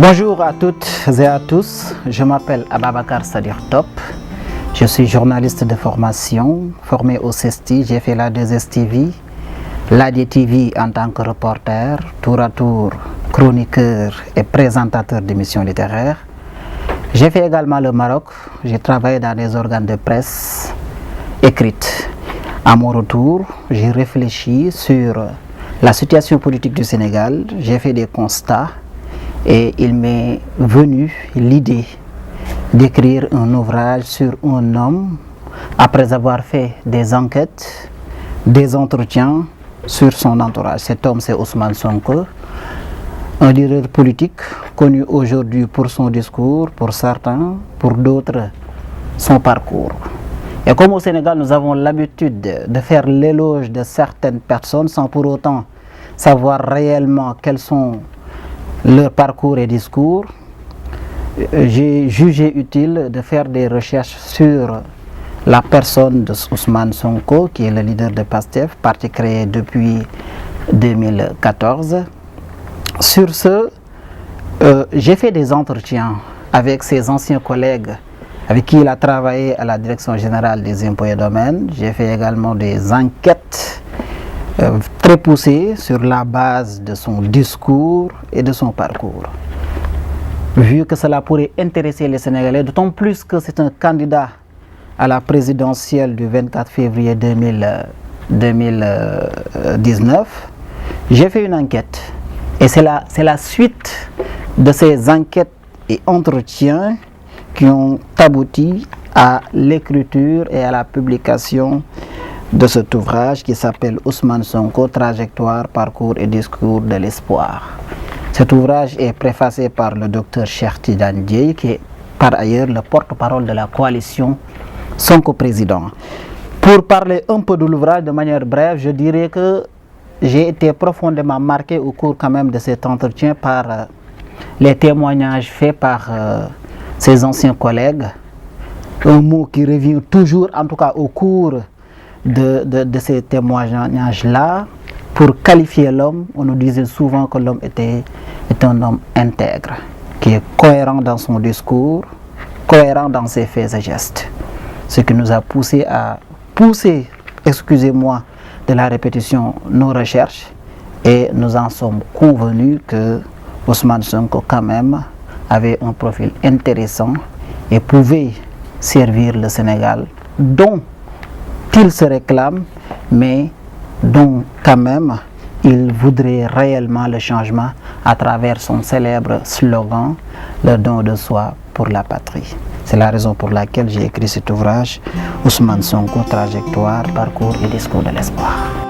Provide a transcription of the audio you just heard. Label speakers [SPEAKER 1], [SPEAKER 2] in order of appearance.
[SPEAKER 1] Bonjour à toutes et à tous, je m'appelle Ababacar Sadir Top, je suis journaliste de formation, formé au CESTI, j'ai fait la 2STV, l'ADTV en tant que reporter, tour à tour chroniqueur et présentateur d'émissions littéraires. J'ai fait également le Maroc, j'ai travaillé dans des organes de presse écrite. À mon retour, j'ai réfléchi sur la situation politique du Sénégal, j'ai fait des constats et il m'est venu l'idée d'écrire un ouvrage sur un homme après avoir fait des enquêtes, des entretiens sur son entourage. Cet homme, c'est Ousmane Sonko, un leader politique connu aujourd'hui pour son discours, pour certains, pour d'autres, son parcours. Et comme au Sénégal, nous avons l'habitude de faire l'éloge de certaines personnes sans pour autant savoir réellement quels sont leur parcours et discours, j'ai jugé utile de faire des recherches sur la personne de Ousmane Sonko, qui est le leader de PASTEF, parti créé depuis 2014. Sur ce, j'ai fait des entretiens avec ses anciens collègues avec qui il a travaillé à la Direction générale des impôts et domaines. J'ai fait également des enquêtes très poussées sur la base de son discours et de son parcours. Vu que cela pourrait intéresser les Sénégalais, d'autant plus que c'est un candidat à la présidentielle du 24 février 2019, j'ai fait une enquête. Et c'est la suite de ces enquêtes et entretiens qui ont abouti à l'écriture et à la publication de cet ouvrage qui s'appelle Ousmane Sonko, trajectoire, parcours et discours de l'espoir. Cet ouvrage est préfacé par le docteur Cheikh Tidiane Dièye, qui est par ailleurs le porte-parole de la coalition Sonko Président. Pour parler un peu de l'ouvrage de manière brève, je dirais que j'ai été profondément marqué au cours quand même de cet entretien par les témoignages faits par ses anciens collègues. Un mot qui revient toujours, en tout cas au cours de ces témoignages-là, pour qualifier l'homme, on nous disait souvent que l'homme est un homme intègre, qui est cohérent dans son discours, cohérent dans ses faits et gestes. Ce qui nous a poussé à pousser, excusez-moi de la répétition, nos recherches, et nous en sommes convenus que Ousmane Sonko quand même avait un profil intéressant et pouvait servir le Sénégal, dont il se réclame, mais dont quand même il voudrait réellement le changement à travers son célèbre slogan « Le don de soi pour la patrie ». C'est la raison pour laquelle j'ai écrit cet ouvrage, Ousmane Sonko, trajectoire, parcours et discours de l'espoir.